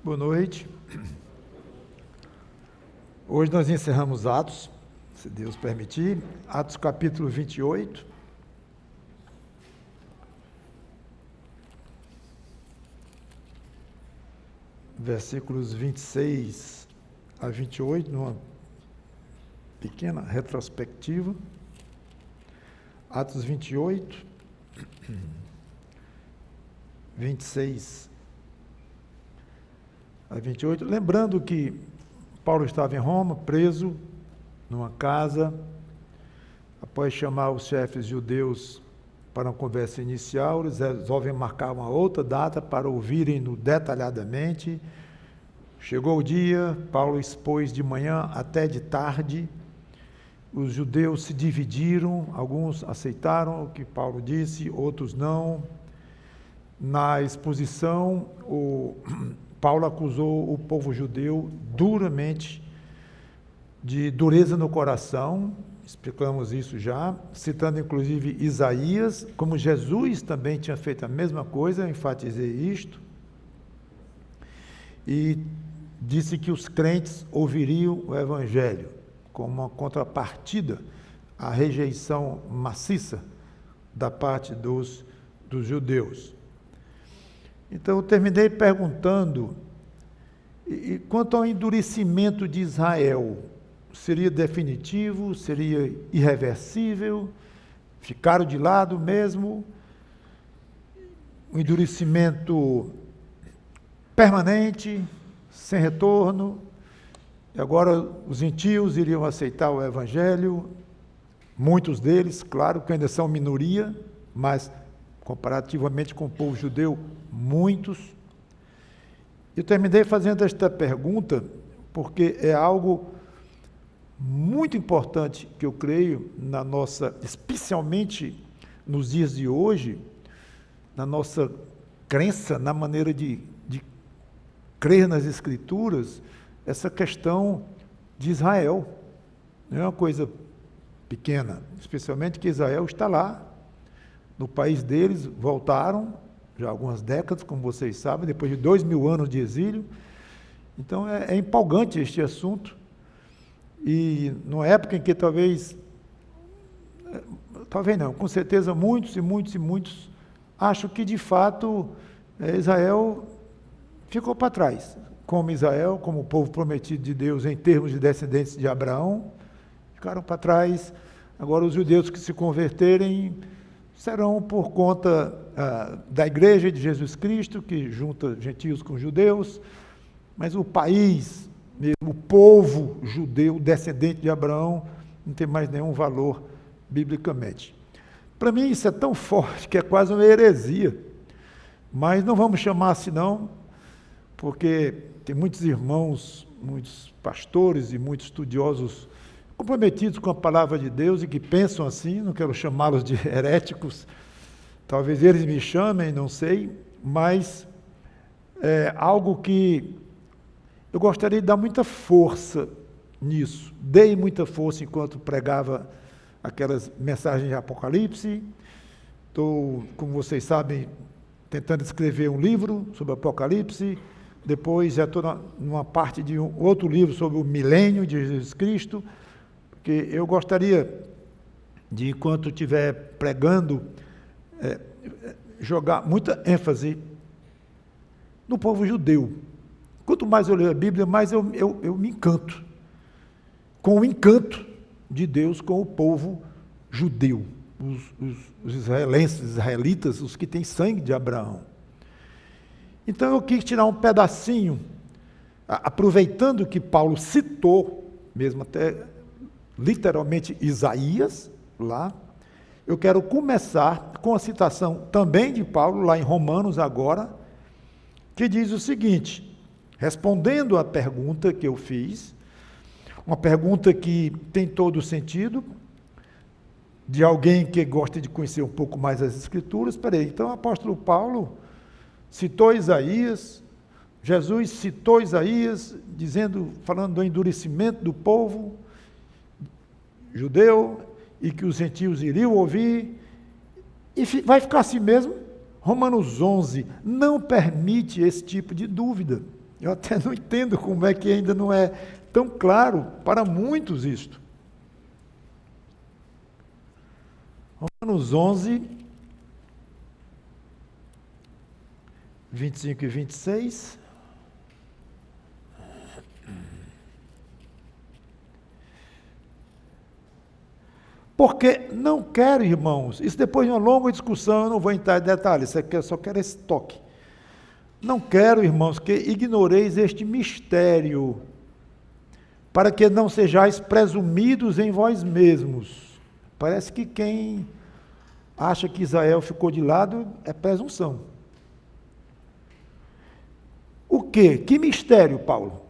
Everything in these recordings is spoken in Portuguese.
Boa noite. Hoje nós encerramos Atos, se Deus permitir, Atos capítulo 28. Versículos 26 a 28, numa pequena retrospectiva. Atos 28, 26 a 28. Lembrando que Paulo estava em Roma, preso, numa casa, após chamar os chefes judeus para uma conversa inicial, eles resolvem marcar uma outra data para ouvirem-no detalhadamente. Chegou o dia, Paulo expôs de manhã até de tarde, os judeus se dividiram, alguns aceitaram o que Paulo disse, outros não. Na exposição, Paulo acusou o povo judeu duramente de dureza no coração, explicamos isso já, citando inclusive Isaías, como Jesus também tinha feito a mesma coisa, enfatizei isto, e disse que os crentes ouviriam o Evangelho, como uma contrapartida à rejeição maciça da parte dos judeus. Então, eu terminei perguntando, e quanto ao endurecimento de Israel, seria definitivo, seria irreversível, ficaram de lado mesmo, um endurecimento permanente, sem retorno, e agora os gentios iriam aceitar o Evangelho, muitos deles, claro, que ainda são minoria, mas comparativamente com o povo judeu, muitos. Eu terminei fazendo esta pergunta porque é algo muito importante que eu creio na nossa, especialmente nos dias de hoje, na nossa crença, na maneira de crer nas Escrituras, essa questão de Israel. Não é uma coisa pequena, especialmente que Israel está lá, no país deles, voltaram, já há algumas décadas, como vocês sabem, depois de 2000 anos de exílio. Então é empolgante este assunto, e numa época em que talvez não, com certeza muitos acham que de fato Israel ficou para trás, como Israel, como o povo prometido de Deus em termos de descendentes de Abraão, ficaram para trás. Agora os judeus que se converterem serão por conta da Igreja de Jesus Cristo, que junta gentios com judeus, mas o país, mesmo, o povo judeu, descendente de Abraão, não tem mais nenhum valor biblicamente. Para mim isso é tão forte que é quase uma heresia, mas não vamos chamar assim não, porque tem muitos irmãos, muitos pastores e muitos estudiosos comprometidos com a palavra de Deus e que pensam assim, não quero chamá-los de heréticos, talvez eles me chamem, não sei, mas é algo que eu gostaria de dar muita força nisso. Dei muita força enquanto pregava aquelas mensagens de Apocalipse. Estou, como vocês sabem, tentando escrever um livro sobre Apocalipse. Depois já estou numa parte de um outro livro sobre o milênio de Jesus Cristo, porque eu gostaria de, enquanto estiver pregando, jogar muita ênfase no povo judeu. Quanto mais eu leio a Bíblia, mais eu me encanto com o encanto de Deus com o povo judeu, os israelitas, os que têm sangue de Abraão. Então eu quis tirar um pedacinho, aproveitando que Paulo citou, mesmo até literalmente Isaías, lá, eu quero começar com a citação também de Paulo, lá em Romanos agora, que diz o seguinte, respondendo à pergunta que eu fiz, uma pergunta que tem todo o sentido, de alguém que gosta de conhecer um pouco mais as Escrituras. Então o apóstolo Paulo citou Isaías, Jesus citou Isaías, falando do endurecimento do povo judeu, e que os gentios iriam ouvir, e vai ficar assim mesmo? Romanos 11 não permite esse tipo de dúvida. Eu até não entendo como é que ainda não é tão claro para muitos isto. Romanos 11, 25 e 26. Porque não quero, irmãos, isso depois de uma longa discussão, eu não vou entrar em detalhes, isso aqui eu só quero esse toque. Não quero, irmãos, que ignoreis este mistério, para que não sejais presumidos em vós mesmos. Parece que quem acha que Israel ficou de lado é presunção. O quê? Que mistério, Paulo?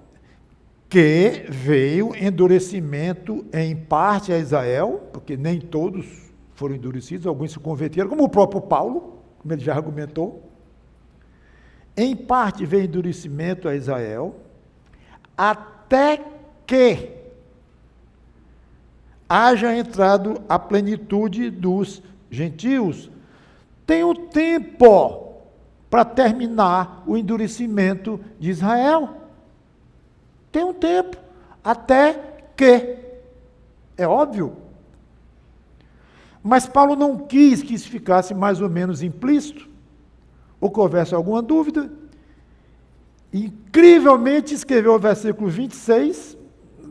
Que veio endurecimento em parte a Israel, porque nem todos foram endurecidos, alguns se converteram, como o próprio Paulo, como ele já argumentou. Em parte veio endurecimento a Israel, até que haja entrado a plenitude dos gentios. Tem o tempo para terminar o endurecimento de Israel. Tem um tempo, até que. É óbvio. Mas Paulo não quis que isso ficasse mais ou menos implícito, ou que houvesse alguma dúvida. Incrivelmente escreveu o versículo 26,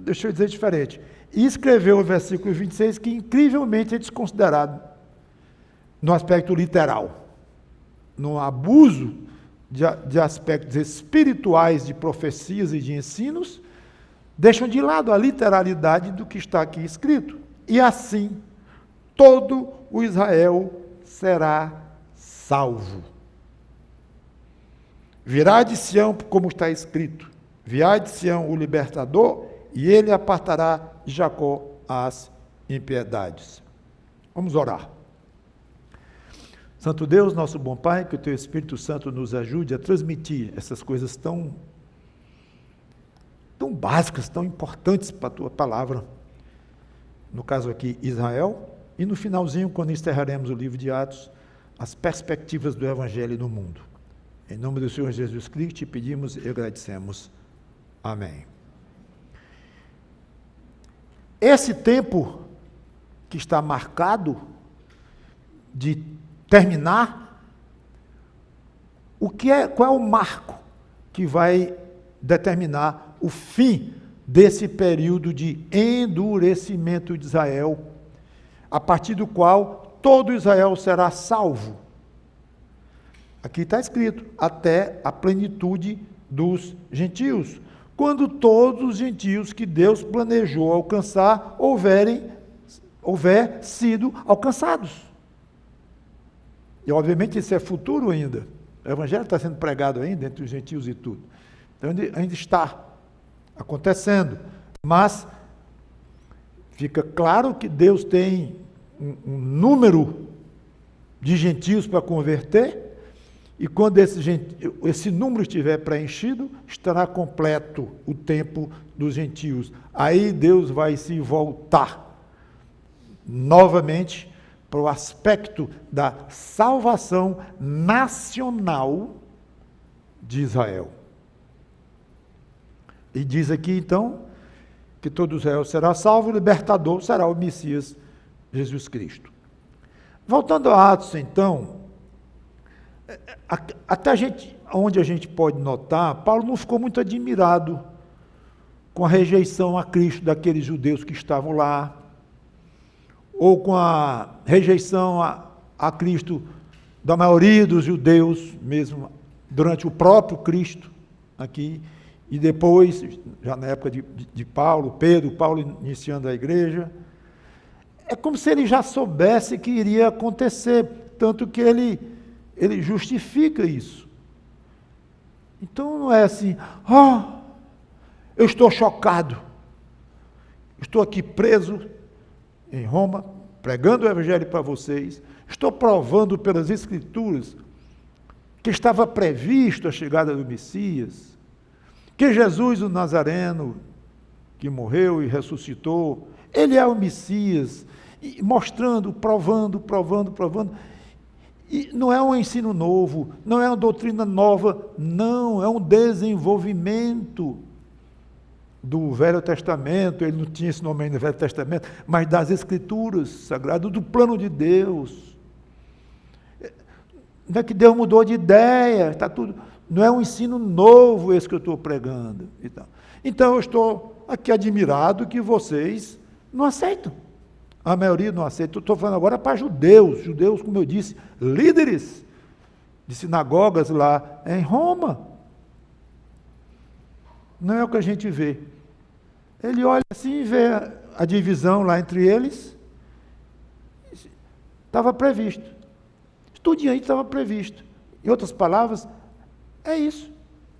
deixa eu dizer diferente, e escreveu o versículo 26, que incrivelmente é desconsiderado no aspecto literal, no abuso de aspectos espirituais, de profecias e de ensinos, deixam de lado a literalidade do que está aqui escrito. E assim, todo o Israel será salvo. Virá de Sião, como está escrito, virá de Sião o libertador, e ele apartará de Jacó as impiedades. Vamos orar. Santo Deus, nosso bom Pai, que o Teu Espírito Santo nos ajude a transmitir essas coisas tão básicas, tão importantes para a Tua palavra. No caso aqui, Israel, e no finalzinho, quando encerraremos o livro de Atos, as perspectivas do Evangelho no mundo. Em nome do Senhor Jesus Cristo, te pedimos e agradecemos. Amém. Esse tempo que está marcado de terminar, qual é o marco que vai determinar o fim desse período de endurecimento de Israel, a partir do qual todo Israel será salvo? Aqui está escrito, até a plenitude dos gentios. Quando todos os gentios que Deus planejou alcançar houver sido alcançados. E obviamente isso é futuro ainda. O Evangelho está sendo pregado ainda entre os gentios e tudo. Então ainda está acontecendo. Mas fica claro que Deus tem um número de gentios para converter, e quando esse número estiver preenchido, estará completo o tempo dos gentios. Aí Deus vai se voltar novamente para o aspecto da salvação nacional de Israel. E diz aqui então que todo Israel será salvo, o libertador será o Messias Jesus Cristo. Voltando a Atos então, até onde a gente pode notar, Paulo não ficou muito admirado com a rejeição a Cristo daqueles judeus que estavam lá, ou com a rejeição a Cristo da maioria dos judeus, mesmo durante o próprio Cristo aqui, e depois, já na época de Paulo iniciando a igreja. É como se ele já soubesse que iria acontecer, tanto que ele justifica isso. Então não é assim, eu estou chocado, estou aqui preso em Roma, pregando o Evangelho para vocês, estou provando pelas Escrituras que estava previsto a chegada do Messias, que Jesus, o Nazareno, que morreu e ressuscitou, ele é o Messias, e mostrando, provando. E não é um ensino novo, não é uma doutrina nova, não, é um desenvolvimento do Velho Testamento. Ele não tinha esse nome ainda no Velho Testamento, mas das Escrituras Sagradas, do plano de Deus. Não é que Deus mudou de ideia, está tudo. Não é um ensino novo esse que eu estou pregando. Então eu estou aqui admirado que vocês não aceitam. A maioria não aceita. Estou falando agora para judeus, como eu disse, líderes de sinagogas lá em Roma. Não é o que a gente vê. Ele olha assim e vê a divisão lá entre eles. Estava previsto. Tudinho aí estava previsto. Em outras palavras, é isso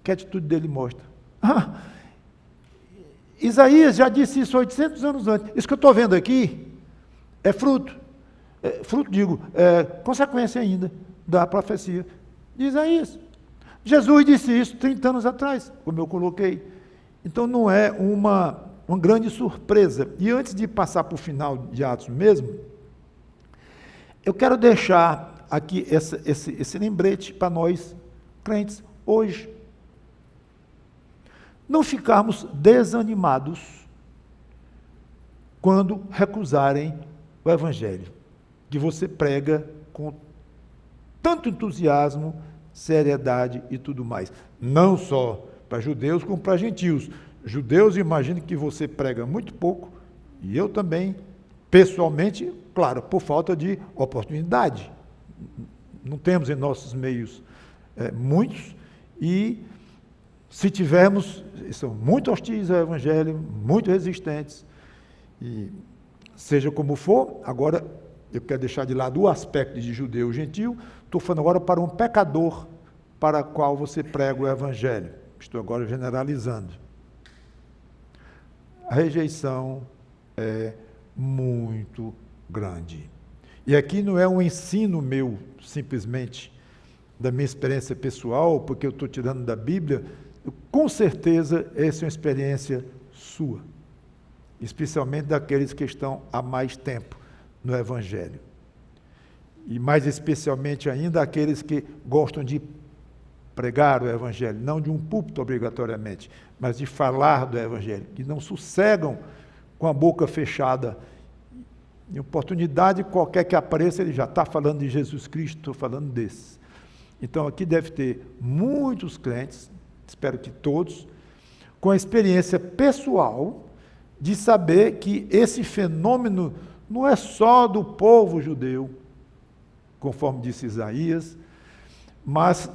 que a atitude dele mostra. Isaías já disse isso 800 anos antes. Isso que eu estou vendo aqui é fruto. Consequência ainda da profecia de Isaías. Jesus disse isso 30 anos atrás, como eu coloquei. Então não é uma grande surpresa. E antes de passar para o final de Atos mesmo, eu quero deixar aqui esse lembrete para nós, crentes, hoje. Não ficarmos desanimados quando recusarem o Evangelho, que você prega com tanto entusiasmo, seriedade e tudo mais. Não só para judeus, como para gentios. Judeus, imagino que você prega muito pouco, e eu também, pessoalmente, claro, por falta de oportunidade. Não temos em nossos meios muitos, e se tivermos, são muito hostis ao Evangelho, muito resistentes, e seja como for, agora eu quero deixar de lado o aspecto de judeu e gentil, estou falando agora para um pecador para o qual você prega o Evangelho. Estou agora generalizando. A rejeição é muito grande. E aqui não é um ensino meu, simplesmente, da minha experiência pessoal, porque eu estou tirando da Bíblia. Com certeza, essa é uma experiência sua, especialmente daqueles que estão há mais tempo no Evangelho. E mais especialmente ainda aqueles que gostam de pregar o Evangelho, não de um púlpito obrigatoriamente, mas de falar do Evangelho, que não sossegam com a boca fechada. Em oportunidade qualquer que apareça, ele já está falando de Jesus Cristo, estou falando desses. Então aqui deve ter muitos crentes, espero que todos, com a experiência pessoal de saber que esse fenômeno não é só do povo judeu, conforme disse Isaías, mas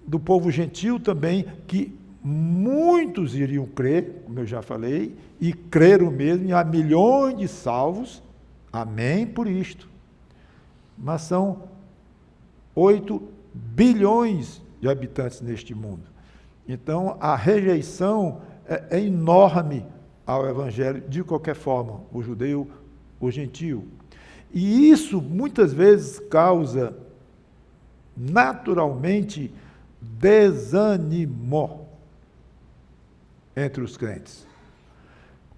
do povo gentil também, que muitos iriam crer, como eu já falei, e creram mesmo, e há milhões de salvos, amém por isto. Mas são 8 bilhões de habitantes neste mundo. Então, a rejeição é enorme ao Evangelho, de qualquer forma, o judeu, o gentil. E isso, muitas vezes, causa, naturalmente, desânimo entre os crentes.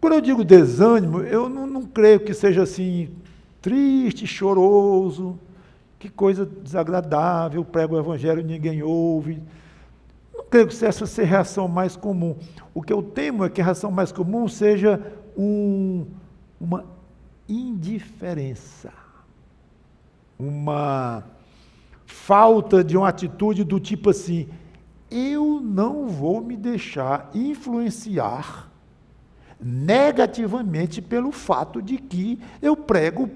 Quando eu digo desânimo, eu não creio que seja assim, triste, choroso, que coisa desagradável, prego o Evangelho e ninguém ouve. Não creio que essa seja a reação mais comum. O que eu temo é que a reação mais comum seja uma indiferença, uma falta de uma atitude do tipo assim: eu não vou me deixar influenciar negativamente pelo fato de que eu prego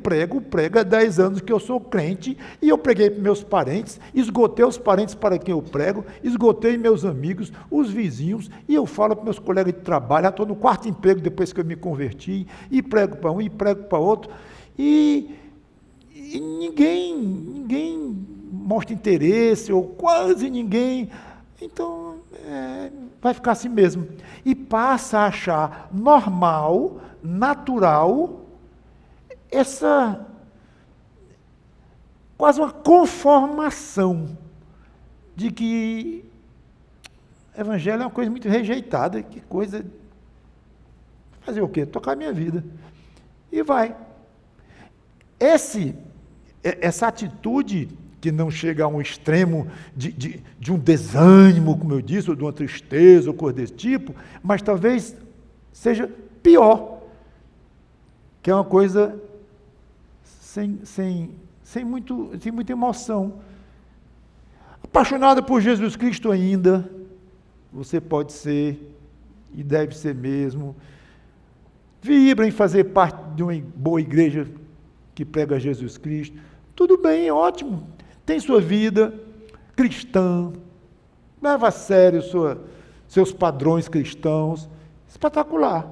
há 10 anos que eu sou crente, e eu preguei para meus parentes, esgotei os parentes para quem eu prego, esgotei meus amigos, os vizinhos, e eu falo para meus colegas de trabalho, estou no 4º emprego depois que eu me converti, e prego para um, e prego para outro, e ninguém mostra interesse, ou quase ninguém. Então, vai ficar assim mesmo. E passa a achar normal, natural, essa quase uma conformação de que Evangelho é uma coisa muito rejeitada, que coisa. Fazer o quê? Tocar a minha vida. E vai. Essa atitude que não chega a um extremo de um desânimo, como eu disse, ou de uma tristeza, ou coisa desse tipo, mas talvez seja pior, que é uma coisa sem muita emoção. Apaixonado por Jesus Cristo ainda, você pode ser, e deve ser mesmo, vibra em fazer parte de uma boa igreja que prega Jesus Cristo, tudo bem, ótimo, tem sua vida cristã, leva a sério seus padrões cristãos, espetacular.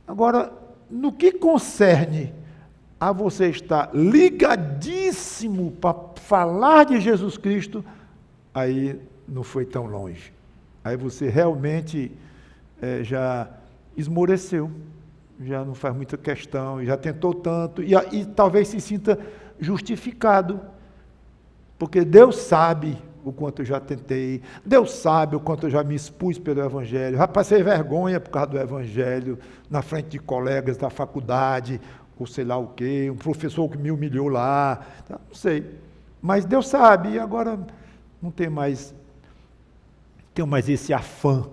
Agora, no que concerne a você estar ligadíssimo para falar de Jesus Cristo, aí não foi tão longe. Aí você realmente já esmoreceu, já não faz muita questão, já tentou tanto, e talvez se sinta justificado, porque Deus sabe o quanto eu já tentei, Deus sabe o quanto eu já me expus pelo Evangelho, já passei vergonha por causa do Evangelho, na frente de colegas da faculdade, ou sei lá o quê, um professor que me humilhou lá, não sei, mas Deus sabe, e agora não tenho mais esse afã,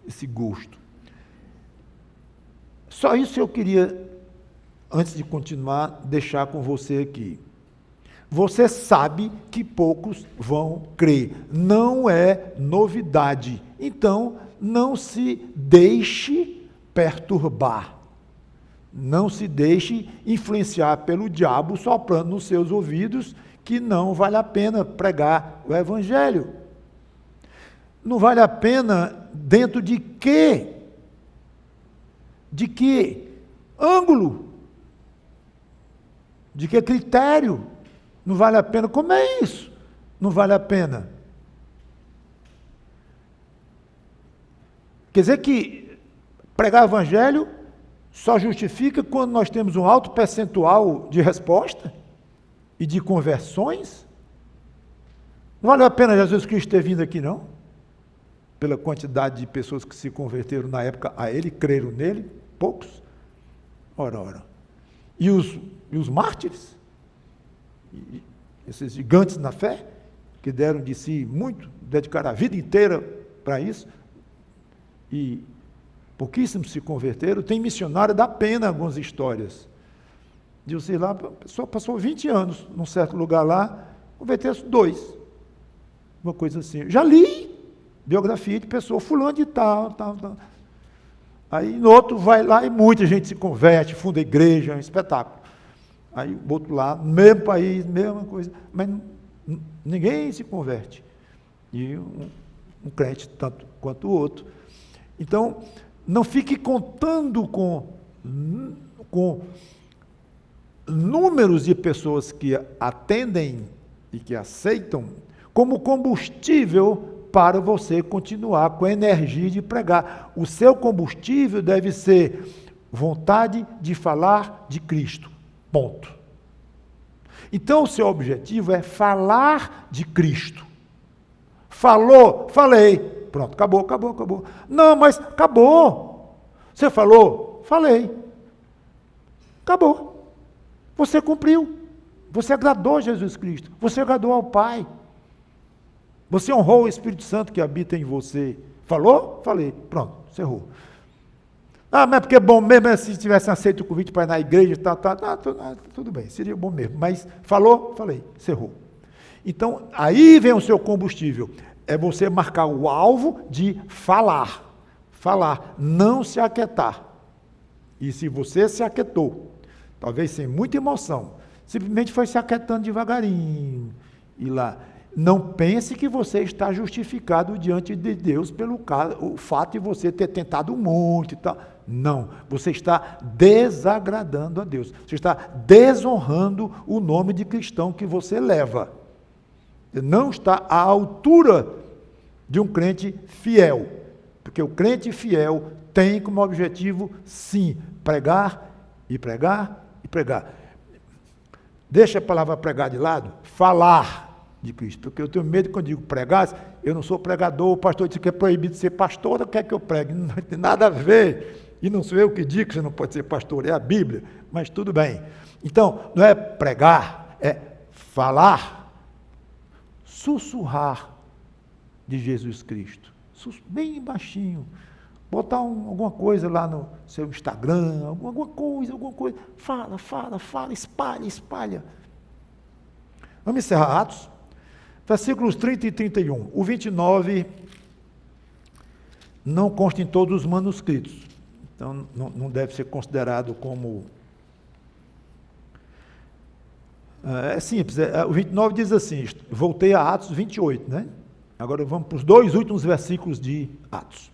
esse gosto. Só isso eu queria, antes de continuar, deixar com você aqui. Você sabe que poucos vão crer, não é novidade. Então, não se deixe perturbar, não se deixe influenciar pelo diabo soprando nos seus ouvidos que não vale a pena pregar o Evangelho. Não vale a pena dentro de quê? De que ângulo? De que critério? Não vale a pena? Como é isso? Não vale a pena. Quer dizer que pregar o Evangelho só justifica quando nós temos um alto percentual de resposta e de conversões? Não vale a pena Jesus Cristo ter vindo aqui, não? Pela quantidade de pessoas que se converteram na época a Ele, creram nele, poucos. Ora. E os mártires? Esses gigantes na fé, que deram de si muito, dedicaram a vida inteira para isso, e pouquíssimos se converteram. Tem missionário, dá pena algumas histórias. De você lá, a pessoa passou 20 anos num certo lugar lá, converteu-se 2. Uma coisa assim. Já li biografia de pessoa, fulano de tal. Aí no outro vai lá e muita gente se converte, funda igreja, é um espetáculo. Aí o outro lá, mesmo país, mesma coisa, mas ninguém se converte. E um crente tanto quanto o outro. Então, não fique contando com números de pessoas que atendem e que aceitam como combustível para você continuar com a energia de pregar. O seu combustível deve ser vontade de falar de Cristo. Ponto. Então, o seu objetivo é falar de Cristo. Falou? Falei. Pronto, acabou. Não, mas acabou. Você falou? Falei. Acabou. Você cumpriu. Você agradou a Jesus Cristo. Você agradou ao Pai. Você honrou o Espírito Santo que habita em você. Falou? Falei. Pronto, encerrou. Ah, mas porque é bom mesmo se tivesse aceito o convite para ir na igreja, tudo bem, seria bom mesmo. Mas falou? Falei, encerrou. Então, aí vem o seu combustível. É você marcar o alvo de falar. Falar, não se aquietar. E se você se aquietou, talvez sem muita emoção, simplesmente foi se aquietando devagarinho, e lá. Não pense que você está justificado diante de Deus pelo o fato de você ter tentado muito e tal. Não, você está desagradando a Deus. Você está desonrando o nome de cristão que você leva. Você não está à altura de um crente fiel. Porque o crente fiel tem como objetivo, sim, pregar e pregar e pregar. Deixa a palavra pregar de lado, falar de Cristo, porque eu tenho medo quando digo pregar, eu não sou pregador, o pastor disse que é proibido ser pastor, não quer que eu pregue, não tem nada a ver, e não sou eu que digo que você não pode ser pastor, é a Bíblia, mas tudo bem. Então, não é pregar, é falar, sussurrar de Jesus Cristo. Bem baixinho. Botar alguma coisa lá no seu Instagram, alguma coisa. Fala, espalha. Vamos encerrar Atos. Versículos 30 e 31. O 29 não consta em todos os manuscritos. Então, não deve ser considerado como... É simples. O 29 diz assim, voltei a Atos 28, né? Agora vamos para os 2 últimos versículos de Atos.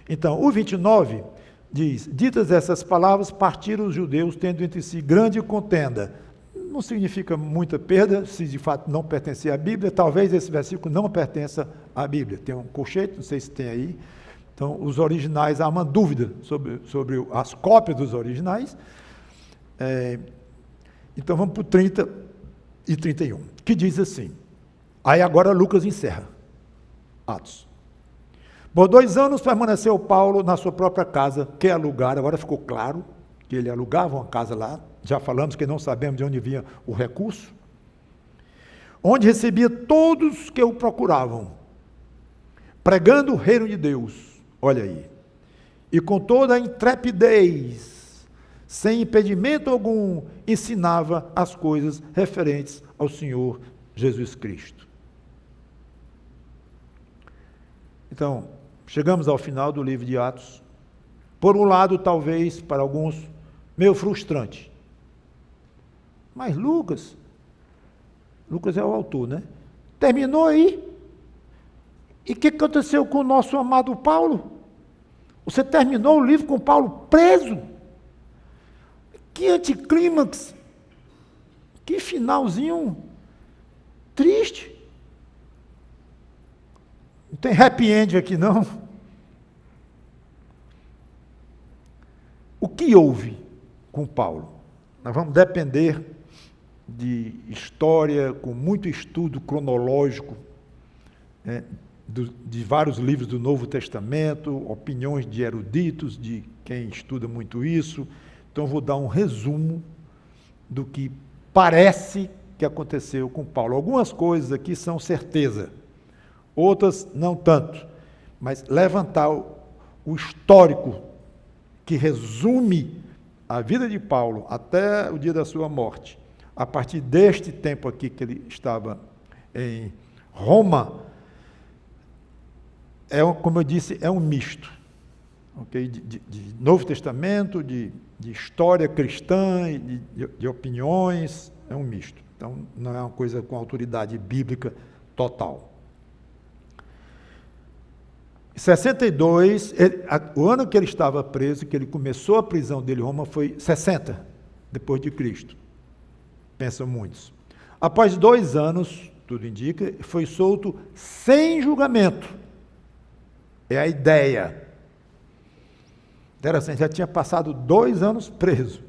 Então, o 29 diz, ditas essas palavras, partiram os judeus, tendo entre si grande contenda. Não significa muita perda, se de fato não pertencer à Bíblia, talvez esse versículo não pertença à Bíblia. Tem um colchete, não sei se tem aí. Então, os originais, há uma dúvida sobre as cópias dos originais. Então, vamos para o 30 e 31, que diz assim. Aí agora Lucas encerra Atos. Por 2 anos permaneceu Paulo na sua própria casa, que alugar, agora ficou claro que ele alugava uma casa lá, já falamos que não sabemos de onde vinha o recurso, onde recebia todos que o procuravam, pregando o reino de Deus, olha aí, e com toda a intrepidez, sem impedimento algum, ensinava as coisas referentes ao Senhor Jesus Cristo. Então, chegamos ao final do livro de Atos. Por um lado, talvez, para alguns, meio frustrante. Mas Lucas é o autor, né? Terminou aí. E o que aconteceu com o nosso amado Paulo? Você terminou o livro com Paulo preso. Que anticlímax. Que finalzinho triste. Não tem happy end aqui, não. O que houve com Paulo? Nós vamos depender de história, com muito estudo cronológico, de vários livros do Novo Testamento, opiniões de eruditos, de quem estuda muito isso. Então, vou dar um resumo do que parece que aconteceu com Paulo. Algumas coisas aqui são certeza, outras não tanto, mas levantar o histórico que resume a vida de Paulo até o dia da sua morte, a partir deste tempo aqui que ele estava em Roma, como eu disse, é um misto, okay? de Novo Testamento, de história cristã, de opiniões, é um misto. Então, não é uma coisa com autoridade bíblica total. Em 62, o ano que ele estava preso, que ele começou a prisão dele em Roma, foi 60, depois de Cristo. Pensam muitos. Após 2 anos, tudo indica, foi solto sem julgamento. É a ideia. Interessante, já tinha passado 2 anos preso,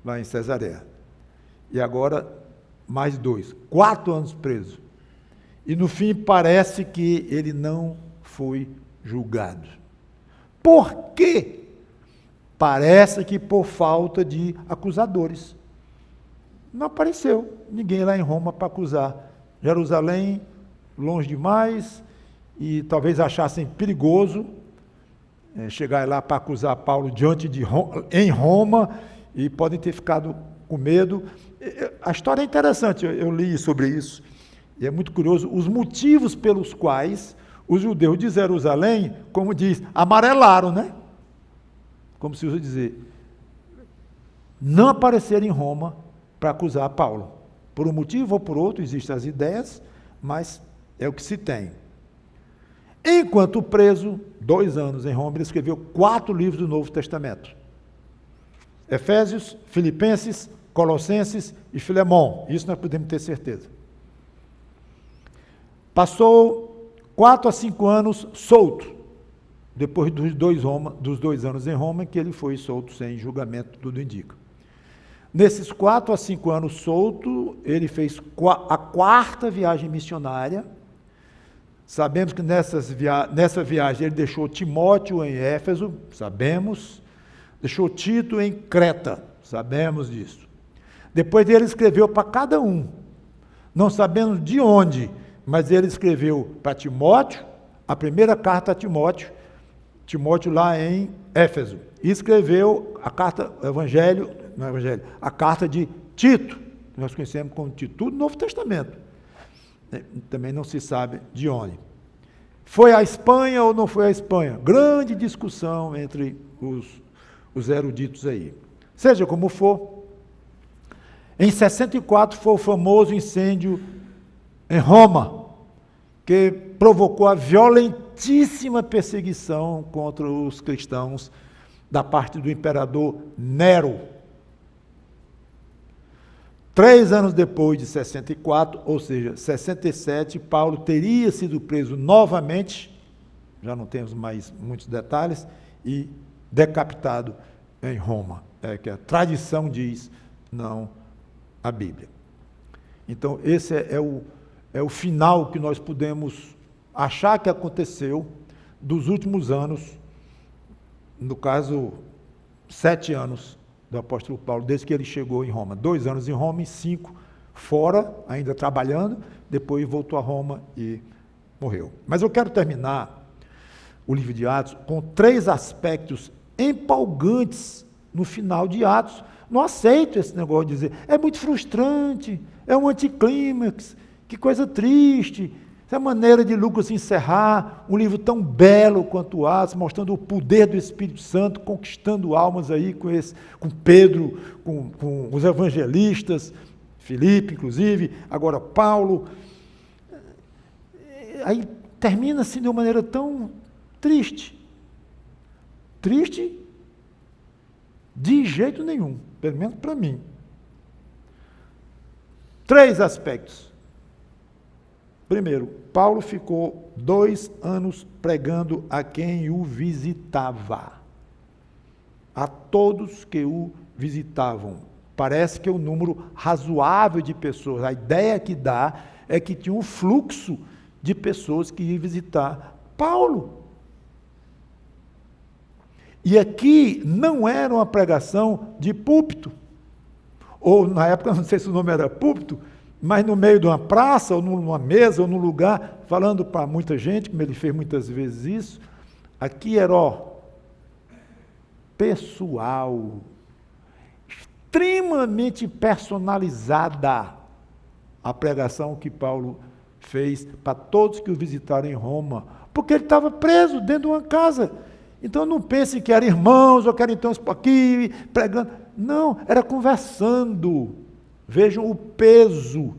lá em Cesareia. E agora, mais 2, 4 anos preso. E no fim, parece que ele não foi julgado. Por quê? Parece que por falta de acusadores. Não apareceu ninguém lá em Roma para acusar. Jerusalém, longe demais, e talvez achassem perigoso chegar lá para acusar Paulo em Roma, e podem ter ficado com medo. A história é interessante, eu li sobre isso, e é muito curioso, os motivos pelos quais os judeus de Jerusalém, como diz, amarelaram, né? Como se usa dizer, não apareceram em Roma para acusar Paulo. Por um motivo ou por outro, existem as ideias, mas é o que se tem. Enquanto preso, 2 anos em Roma, ele escreveu 4 livros do Novo Testamento. Efésios, Filipenses, Colossenses e Filemão. Isso nós podemos ter certeza. Passou 4 a 5 anos solto, depois dos 2 anos em Roma, que ele foi solto sem julgamento, tudo indica. Nesses 4 a 5 anos solto, ele fez a 4ª viagem missionária. Sabemos que nessa viagem ele deixou Timóteo em Éfeso, sabemos. Deixou Tito em Creta, sabemos disso. Depois ele escreveu para cada um, não sabemos de onde, mas ele escreveu para Timóteo, a primeira carta a Timóteo lá em Éfeso, e escreveu a carta, a carta de Tito, que nós conhecemos como Tito, tudo no Novo Testamento. Também não se sabe de onde. Foi à Espanha ou não foi à Espanha? Grande discussão entre os eruditos aí. Seja como for, em 64 foi o famoso incêndio em Roma, que provocou a violentíssima perseguição contra os cristãos da parte do imperador Nero. 3 anos depois de 64, ou seja, 67, Paulo teria sido preso novamente, já não temos mais muitos detalhes, e decapitado em Roma. É que a tradição diz, não a Bíblia. Então, esse é o final que nós podemos achar que aconteceu dos últimos anos, no caso, 7 anos do apóstolo Paulo, desde que ele chegou em Roma. 2 anos em Roma e 5 fora, ainda trabalhando, depois voltou a Roma e morreu. Mas eu quero terminar o livro de Atos com 3 aspectos empolgantes no final de Atos. Não aceito esse negócio de dizer, é muito frustrante, é um anticlímax, que coisa triste. Essa maneira de Lucas encerrar um livro tão belo quanto Atos, mostrando o poder do Espírito Santo, conquistando almas aí com Pedro, com os evangelistas, Filipe, inclusive, agora Paulo. Aí termina assim de uma maneira tão triste. Triste de jeito nenhum, pelo menos para mim. 3 aspectos. Primeiro, Paulo ficou 2 anos pregando a quem o visitava. A todos que o visitavam. Parece que é um número razoável de pessoas. A ideia que dá é que tinha um fluxo de pessoas que iam visitar Paulo. E aqui não era uma pregação de púlpito. Ou, na época, não sei se o nome era púlpito, mas no meio de uma praça, ou numa mesa, ou num lugar, falando para muita gente, como ele fez muitas vezes isso. Aqui era, pessoal, extremamente personalizada a pregação que Paulo fez para todos que o visitaram em Roma, porque ele estava preso dentro de uma casa. Então não pense que eram irmãos, ou que eram então aqui, pregando. Não, era conversando. Vejam o peso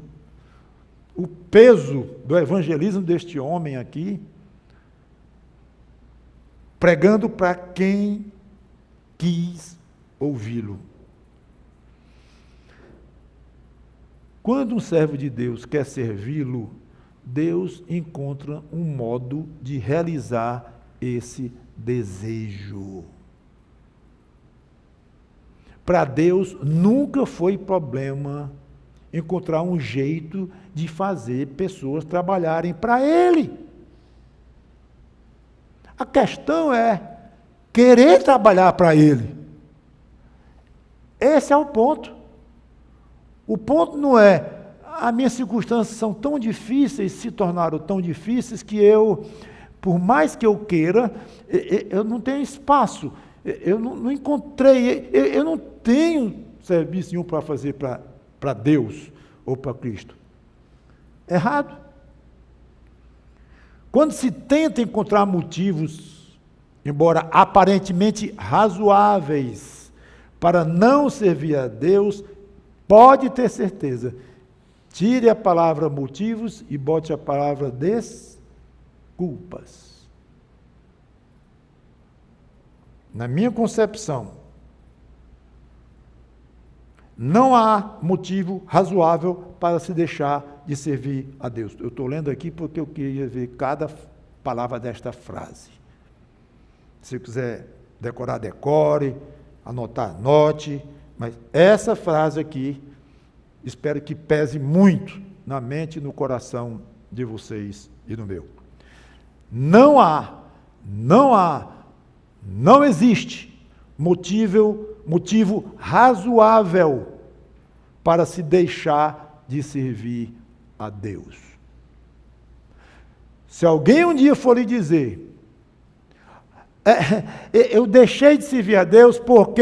do evangelismo deste homem aqui, pregando para quem quis ouvi-lo. Quando um servo de Deus quer servi-lo, Deus encontra um modo de realizar esse desejo. Para Deus nunca foi problema encontrar um jeito de fazer pessoas trabalharem para Ele. A questão é querer trabalhar para Ele. Esse é o ponto. O ponto não é, as minhas circunstâncias são tão difíceis, se tornaram tão difíceis, que por mais que eu queira, eu não tenho espaço. Eu não encontrei, eu não tenho serviço nenhum para fazer para Deus ou para Cristo. Errado. Quando se tenta encontrar motivos, embora aparentemente razoáveis, para não servir a Deus, pode ter certeza, tire a palavra motivos e bote a palavra desculpas. Na minha concepção, não há motivo razoável para se deixar de servir a Deus. Eu estou lendo aqui porque eu queria ver cada palavra desta frase. Se quiser decorar, decore, anotar, anote, mas essa frase aqui, espero que pese muito na mente e no coração de vocês e no meu. Não existe motivo razoável para se deixar de servir a Deus. Se alguém um dia for lhe dizer, eu deixei de servir a Deus porque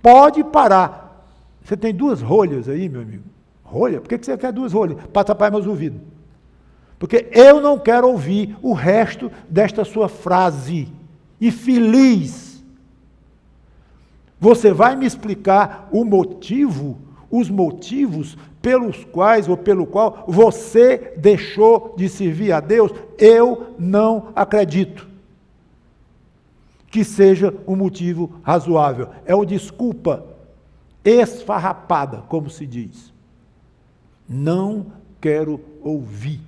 pode parar. Você tem 2 rolhas aí, meu amigo. Rolha? Por que você quer 2 rolhas? Para tapar meus ouvidos. Porque eu não quero ouvir o resto desta sua frase. Infeliz. Você vai me explicar o motivo, os motivos pelos quais ou pelo qual você deixou de servir a Deus? Eu não acredito que seja um motivo razoável. É uma desculpa esfarrapada, como se diz. Não quero ouvir.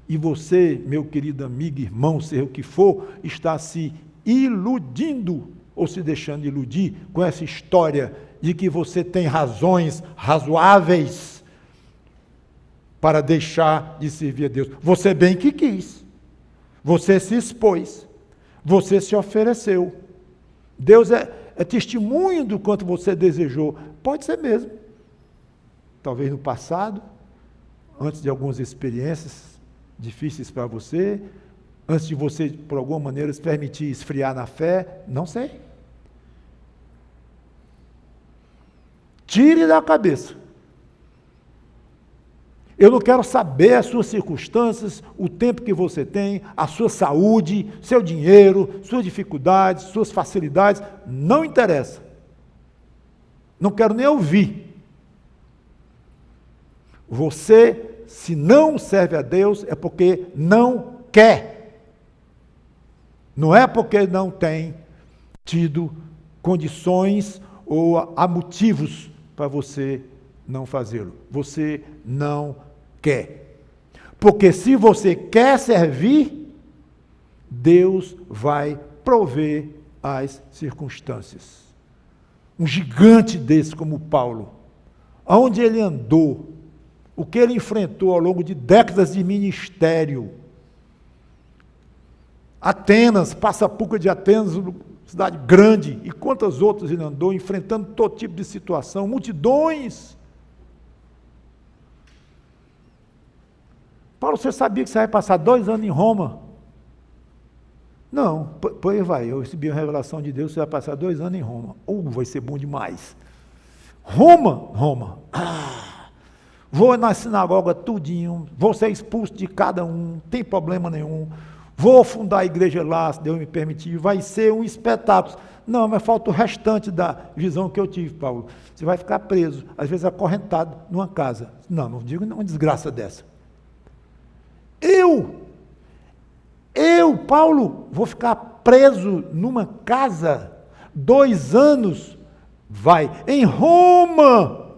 E você, meu querido amigo, irmão, seja o que for, está se iludindo ou se deixando iludir com essa história de que você tem razões razoáveis para deixar de servir a Deus. Você bem que quis. Você se expôs. Você se ofereceu. Deus é testemunho do quanto você desejou. Pode ser mesmo. Talvez no passado, antes de algumas experiências difíceis para você, antes de você, por alguma maneira, se permitir esfriar na fé, não sei. Tire da cabeça. Eu não quero saber as suas circunstâncias, o tempo que você tem, a sua saúde, seu dinheiro, suas dificuldades, suas facilidades, não interessa. Não quero nem ouvir. Você, se não serve a Deus, é porque não quer. Não é porque não tem tido condições ou há motivos para você não fazê-lo. Você não quer. Porque se você quer servir, Deus vai prover as circunstâncias. Um gigante desse como Paulo, aonde ele andou, o que ele enfrentou ao longo de décadas de ministério. Atenas, Passapuca de Atenas, cidade grande, e quantas outras ele andou, enfrentando todo tipo de situação, multidões. Paulo, você sabia que você vai passar 2 anos em Roma? Não, pois vai, eu recebi uma revelação de Deus, você vai passar 2 anos em Roma. Vai ser bom demais. Roma. Vou na sinagoga tudinho, vou ser expulso de cada um, não tem problema nenhum. Vou fundar a igreja lá, se Deus me permitir, vai ser um espetáculo. Não, mas falta o restante da visão que eu tive, Paulo. Você vai ficar preso, às vezes acorrentado numa casa. Não digo uma desgraça dessa. Eu, Paulo, vou ficar preso numa casa 2 anos? Vai. Em Roma,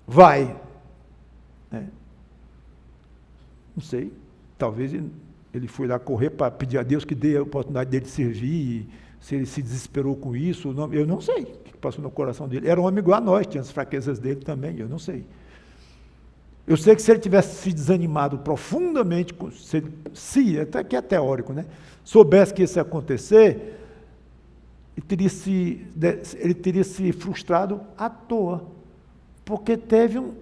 vai. Não sei, talvez ele foi lá correr para pedir a Deus que dê a oportunidade dele de servir, se ele se desesperou com isso, não, eu não sei o que passou no coração dele. Era um homem igual a nós, tinha as fraquezas dele também, eu não sei. Eu sei que se ele tivesse se desanimado profundamente, se até que é teórico, né? Soubesse que isso ia acontecer, ele teria se frustrado à toa, porque teve uma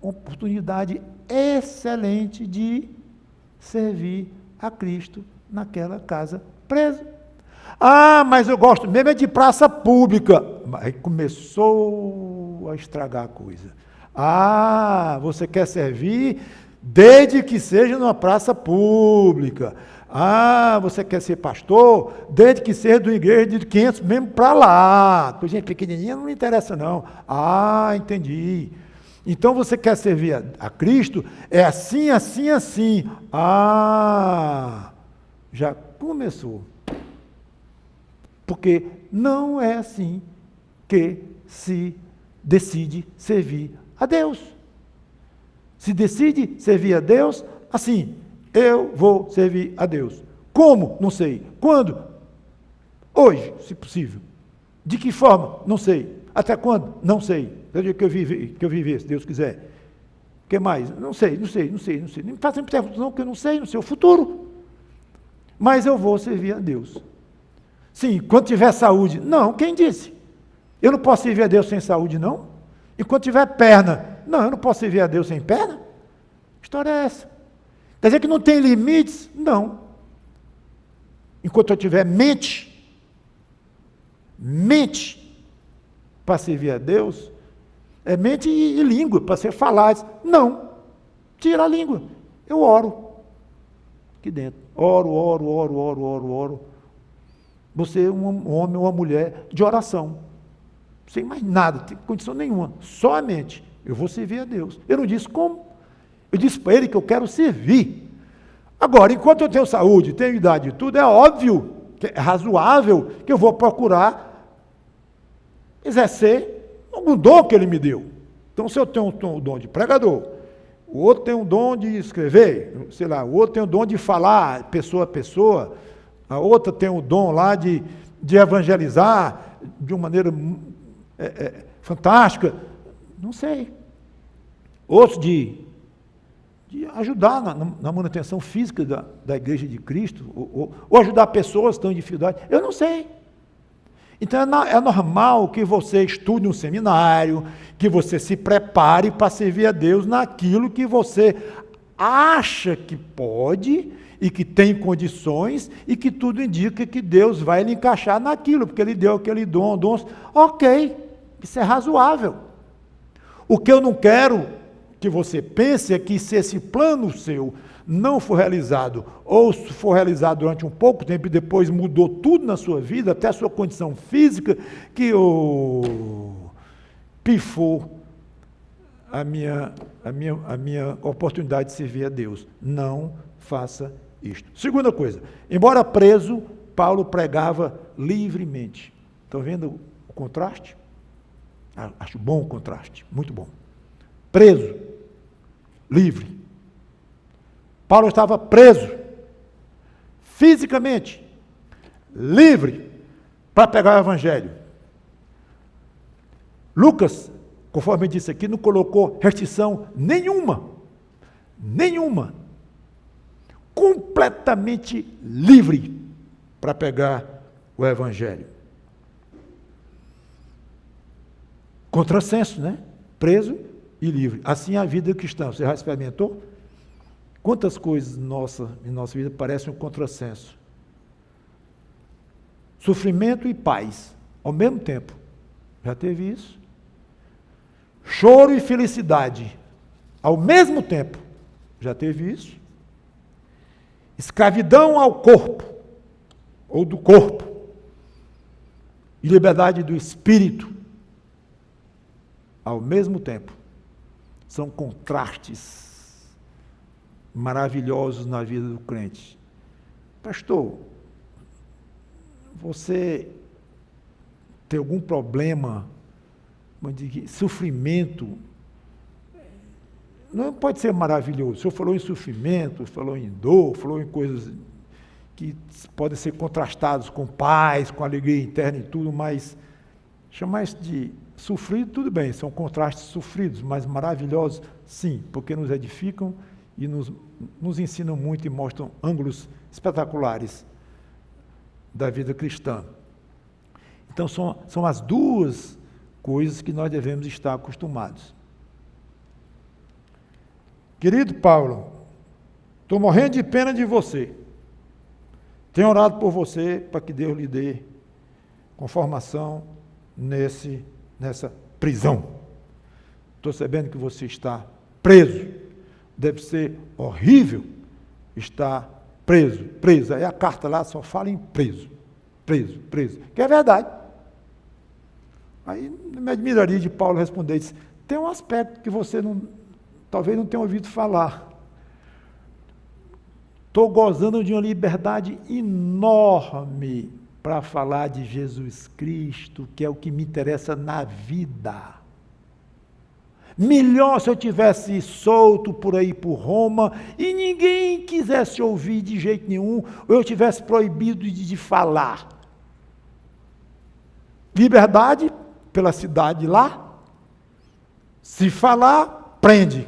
oportunidade excelente de servir a Cristo naquela casa presa. Mas eu gosto mesmo é de praça pública. Aí começou a estragar a coisa. Você quer servir desde que seja numa praça pública. Você quer ser pastor desde que seja de uma igreja de 500 mesmo para lá. Gente pequenininha não me interessa não. Entendi. Então você quer servir a Cristo, é assim. Já começou. Porque não é assim que se decide servir a Deus. Se decide servir a Deus, assim, eu vou servir a Deus. Como? Não sei. Quando? Hoje, se possível. De que forma? Não sei. Até quando? Não sei. Até o dia que eu viver, se Deus quiser. O que mais? Não sei. Não me faça perguntas não, porque eu não sei o futuro. Mas eu vou servir a Deus. Sim, quando tiver saúde. Não, quem disse? Eu não posso servir a Deus sem saúde, não? E quando tiver perna? Não, eu não posso servir a Deus sem perna. Que história é essa? Quer dizer que não tem limites? Não. Enquanto eu tiver mente para servir a Deus, é mente e língua, para ser falado. Não. Tira a língua. Eu oro. Aqui dentro. Oro. Você é um homem ou uma mulher de oração. Sem mais nada, não tem condição nenhuma. Só a mente. Eu vou servir a Deus. Eu não disse como. Eu disse para ele que eu quero servir. Agora, enquanto eu tenho saúde, tenho idade e tudo, é óbvio, é razoável que eu vou procurar exercer algum dom que ele me deu. Então, se eu tenho um dom de pregador, o outro tem um dom de escrever, sei lá, o outro tem um dom de falar pessoa a pessoa, a outra tem um dom lá de evangelizar de uma maneira fantástica, não sei. Outros de ajudar na manutenção física da Igreja de Cristo, ou ajudar pessoas que estão em dificuldade, eu não sei. Então é normal que você estude um seminário, que você se prepare para servir a Deus naquilo que você acha que pode e que tem condições e que tudo indica que Deus vai lhe encaixar naquilo, porque Ele deu aquele dom, ok, isso é razoável. O que eu não quero que você pense é que se esse plano seu não for realizado, ou se for realizado durante um pouco tempo e depois mudou tudo na sua vida, até a sua condição física, que pifou a minha oportunidade de servir a Deus. Não faça isto. Segunda coisa, embora preso, Paulo pregava livremente. Estão vendo o contraste? Acho bom o contraste, muito bom. Preso, livre. Paulo estava preso, fisicamente, livre, para pegar o Evangelho. Lucas, conforme disse aqui, não colocou restrição nenhuma, completamente livre para pegar o Evangelho. Contrassenso, né? Preso e livre. Assim é a vida cristã. Você já experimentou? Quantas coisas em nossa vida parecem um contrassenso? Sofrimento e paz, ao mesmo tempo. Já teve isso? Choro e felicidade, ao mesmo tempo. Já teve isso? Escravidão ao corpo, ou do corpo, e liberdade do espírito, ao mesmo tempo. São contrastes maravilhosos na vida do crente. Pastor, você tem algum problema de sofrimento? Não pode ser maravilhoso. O senhor falou em sofrimento, falou em dor, falou em coisas que podem ser contrastadas com paz, com alegria interna e tudo, mas chamar isso de sofrido, tudo bem, são contrastes sofridos, mas maravilhosos, sim, porque nos edificam e nos ensinam muito e mostram ângulos espetaculares da vida cristã. Então, são as duas coisas que nós devemos estar acostumados. Querido Paulo, estou morrendo de pena de você. Tenho orado por você para que Deus lhe dê conformação nessa prisão. Estou sabendo que você está preso. Deve ser horrível estar preso. Aí a carta lá só fala em preso. Que é verdade. Aí me admiraria de Paulo responder, disse, tem um aspecto que você talvez não tenha ouvido falar. Estou gozando de uma liberdade enorme para falar de Jesus Cristo, que é o que me interessa na vida. Melhor se eu tivesse solto por aí por Roma e ninguém quisesse ouvir de jeito nenhum, ou eu tivesse proibido de falar. Liberdade pela cidade lá. Se falar, prende.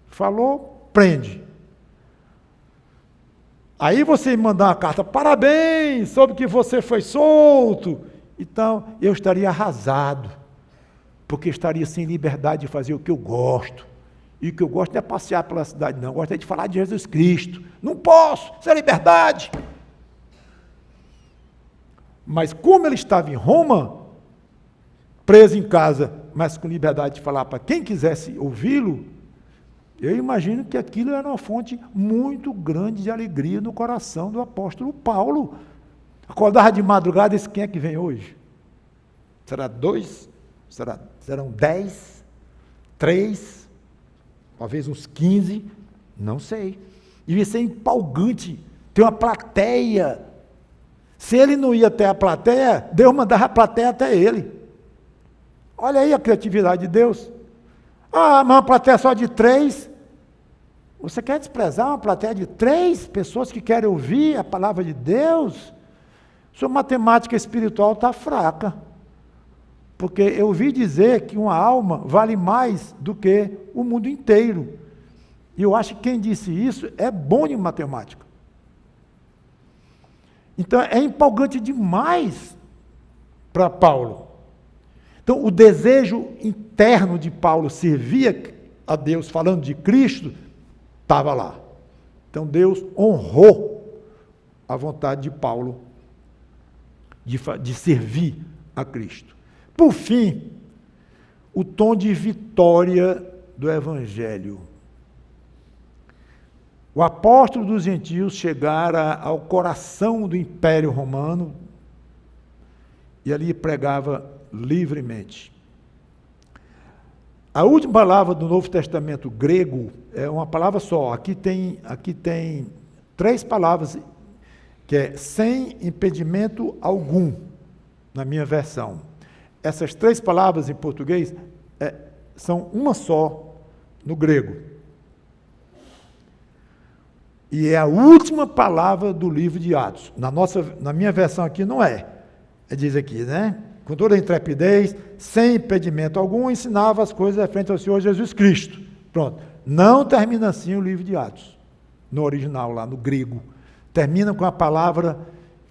Falou, prende. Aí você me mandar uma carta, parabéns, soube que você foi solto. Então, eu estaria arrasado, porque estaria sem liberdade de fazer o que eu gosto. E o que eu gosto não é passear pela cidade, não. Eu gosto é de falar de Jesus Cristo. Não posso, isso é liberdade. Mas como ele estava em Roma, preso em casa, mas com liberdade de falar para quem quisesse ouvi-lo, eu imagino que aquilo era uma fonte muito grande de alegria no coração do apóstolo Paulo. Acordava de madrugada e disse, quem é que vem hoje? Será 2? Serão 10? 3? Talvez uns 15? Não sei. Devia ser empolgante ter uma plateia. Se ele não ia até a plateia, Deus mandava a plateia até ele. Olha aí a criatividade de Deus. Ah, mas uma plateia só de 3? Você quer desprezar uma plateia de 3 pessoas que querem ouvir a palavra de Deus? Sua matemática espiritual está fraca. Porque eu ouvi dizer que uma alma vale mais do que o mundo inteiro. E eu acho que quem disse isso é bom em matemática. Então é empolgante demais para Paulo. Então o desejo interno de Paulo servir a Deus falando de Cristo estava lá. Então Deus honrou a vontade de Paulo de servir a Cristo. Por fim, o tom de vitória do Evangelho. O apóstolo dos gentios chegara ao coração do Império Romano e ali pregava livremente. A última palavra do Novo Testamento grego é uma palavra só. Aqui tem 3 palavras, que é sem impedimento algum, na minha versão. Essas 3 palavras em português são uma só no grego. E é a última palavra do livro de Atos. Na minha versão aqui não é. Diz aqui, né? Com toda a intrepidez, sem impedimento algum, ensinava as coisas referentes ao Senhor Jesus Cristo. Pronto. Não termina assim o livro de Atos, no original, lá no grego. Termina com a palavra,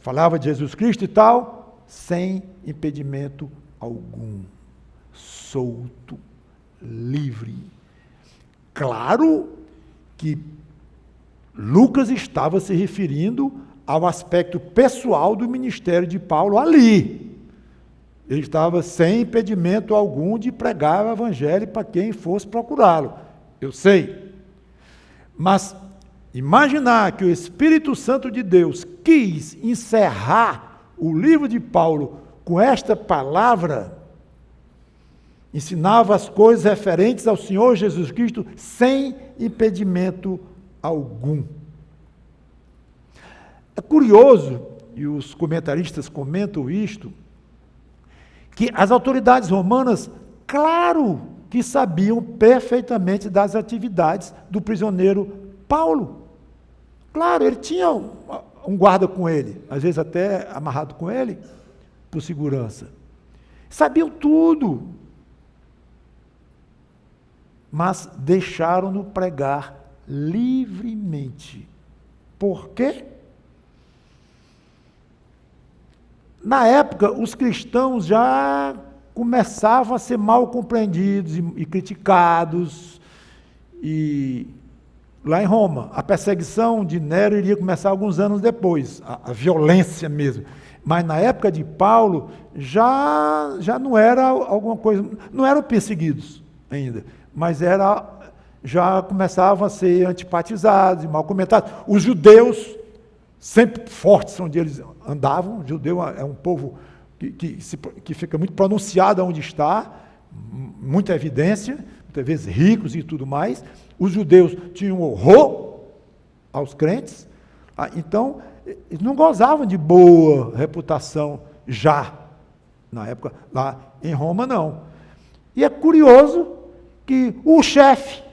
falava de Jesus Cristo e tal, sem impedimento algum. Solto, livre. Claro que Lucas estava se referindo ao aspecto pessoal do ministério de Paulo ali. Ele estava sem impedimento algum de pregar o evangelho para quem fosse procurá-lo. Eu sei. Mas imaginar que o Espírito Santo de Deus quis encerrar o livro de Paulo com esta palavra, ensinava as coisas referentes ao Senhor Jesus Cristo sem impedimento algum. É curioso, e os comentaristas comentam isto, que as autoridades romanas, claro que sabiam perfeitamente das atividades do prisioneiro Paulo. Claro, ele tinha um guarda com ele, às vezes até amarrado com ele, por segurança. Sabiam tudo. Mas deixaram-no pregar livremente. Por quê? Na época, os cristãos já começavam a ser mal compreendidos e criticados. E lá em Roma, a perseguição de Nero iria começar alguns anos depois, a violência mesmo. Mas na época de Paulo, já não era alguma coisa, não eram perseguidos ainda, mas já começavam a ser antipatizados e mal comentados. Os judeus, sempre fortes onde eles andavam, o judeu é um povo que fica muito pronunciado onde está, muita evidência, muitas vezes ricos e tudo mais. Os judeus tinham horror aos crentes, então eles não gozavam de boa reputação já, na época, lá em Roma não. E é curioso que o chefe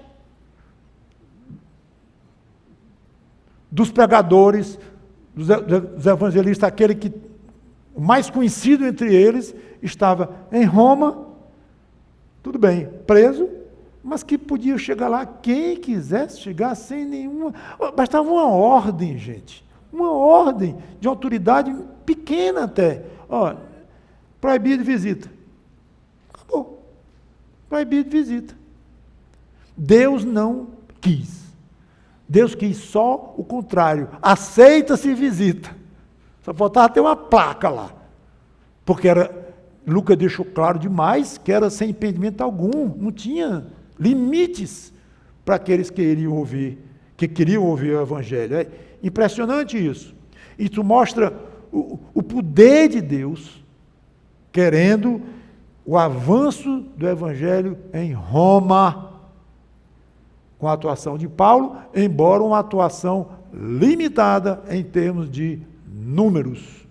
dos pregadores, dos evangelistas, aquele que o mais conhecido entre eles, estava em Roma, tudo bem, preso, mas que podia chegar lá quem quisesse chegar sem nenhuma... Bastava uma ordem, gente, uma ordem de autoridade pequena até. Ó, proibido de visita. Acabou. Proibido de visita. Deus não quis. Deus quis só o contrário. Aceita-se e visita. Só faltava ter uma placa lá. Porque Lucas deixou claro demais que era sem impedimento algum. Não tinha limites para aqueles que queriam ouvir o Evangelho. É impressionante isso. Isso mostra o poder de Deus querendo o avanço do Evangelho em Roma, com a atuação de Paulo, embora uma atuação limitada em termos de números.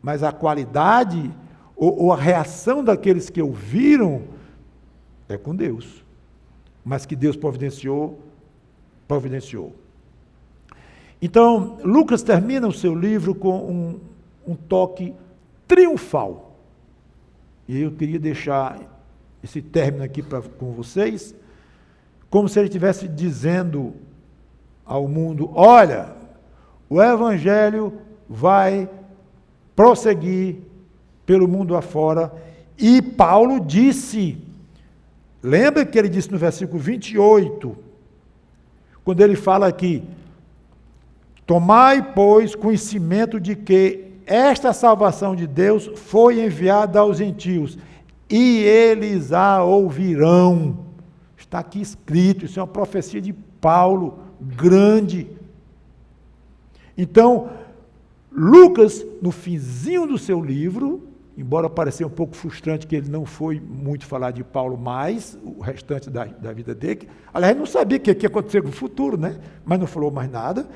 Mas a qualidade ou a reação daqueles que ouviram é com Deus. Mas que Deus providenciou. Então, Lucas termina o seu livro com um toque triunfal. E eu queria deixar esse término aqui com vocês, como se ele estivesse dizendo ao mundo: olha, o Evangelho vai prosseguir pelo mundo afora. E Paulo disse, lembra que ele disse no versículo 28, quando ele fala aqui: tomai, pois, conhecimento de que esta salvação de Deus foi enviada aos gentios, e eles a ouvirão. Está aqui escrito, isso é uma profecia de Paulo, grande. Então, Lucas, no finzinho do seu livro, embora pareça um pouco frustrante que ele não foi muito falar de Paulo mais, o restante da vida dele, aliás, não sabia o que ia acontecer no futuro, né? Mas não falou mais nada.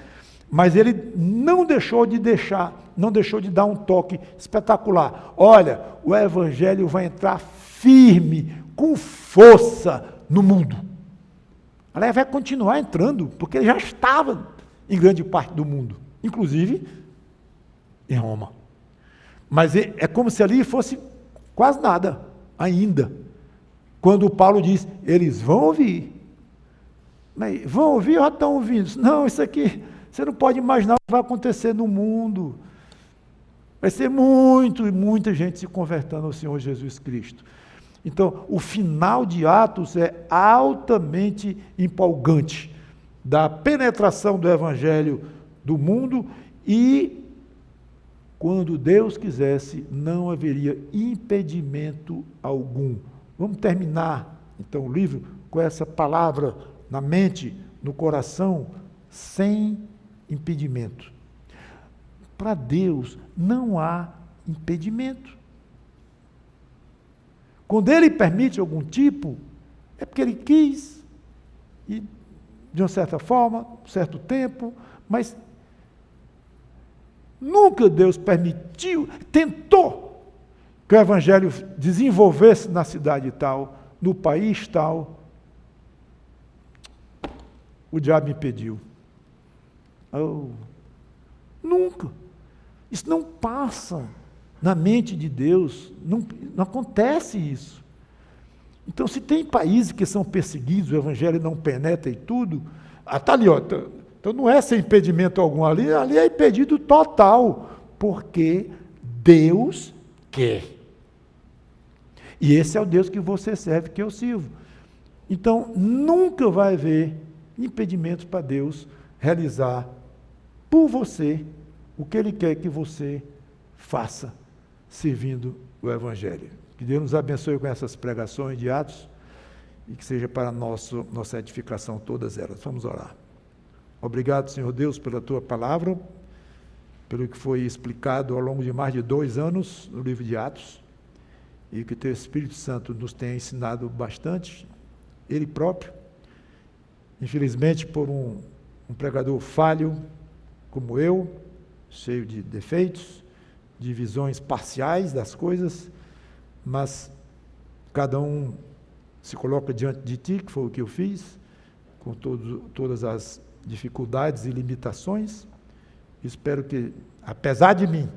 Mas ele não deixou de dar um toque espetacular. Olha, o Evangelho vai entrar firme, com força no mundo. Aliás, vai continuar entrando, porque ele já estava em grande parte do mundo, inclusive em Roma. Mas é como se ali fosse quase nada ainda. Quando Paulo diz, eles vão ouvir. Mas vão ouvir ou já estão ouvindo? Não, isso aqui... Você não pode imaginar o que vai acontecer no mundo. Vai ser muita gente se convertendo ao Senhor Jesus Cristo. Então, o final de Atos é altamente empolgante, da penetração do Evangelho do mundo, e, quando Deus quisesse, não haveria impedimento algum. Vamos terminar, então, o livro com essa palavra na mente, no coração, sem impedimento. Para Deus não há impedimento. Quando Ele permite algum tipo, é porque Ele quis, e de uma certa forma, um certo tempo, mas nunca Deus permitiu, tentou que o Evangelho desenvolvesse na cidade tal, no país tal. O diabo impediu. Oh, nunca. Isso não passa na mente de Deus, não acontece isso. Então, se tem países que são perseguidos, o Evangelho não penetra e tudo, está ali, ó, então não é sem impedimento algum, ali é impedido total, porque Deus quer. E esse é o Deus que você serve, que eu sirvo. Então, nunca vai haver impedimentos para Deus realizar por você o que Ele quer que você faça, servindo o Evangelho. Que Deus nos abençoe com essas pregações de Atos e que seja para nossa edificação todas elas. Vamos orar. Obrigado, Senhor Deus, pela Tua palavra, pelo que foi explicado ao longo de mais de 2 anos no livro de Atos, e que Teu Espírito Santo nos tenha ensinado bastante, Ele próprio, infelizmente por um pregador falho como eu, cheio de defeitos, de visões parciais das coisas, mas cada um se coloca diante de Ti, que foi o que eu fiz, com todas as dificuldades e limitações. Espero que, apesar de mim,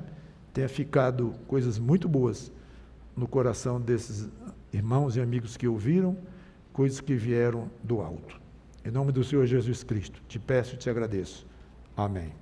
tenha ficado coisas muito boas no coração desses irmãos e amigos que ouviram, coisas que vieram do alto. Em nome do Senhor Jesus Cristo, te peço e te agradeço. Amém.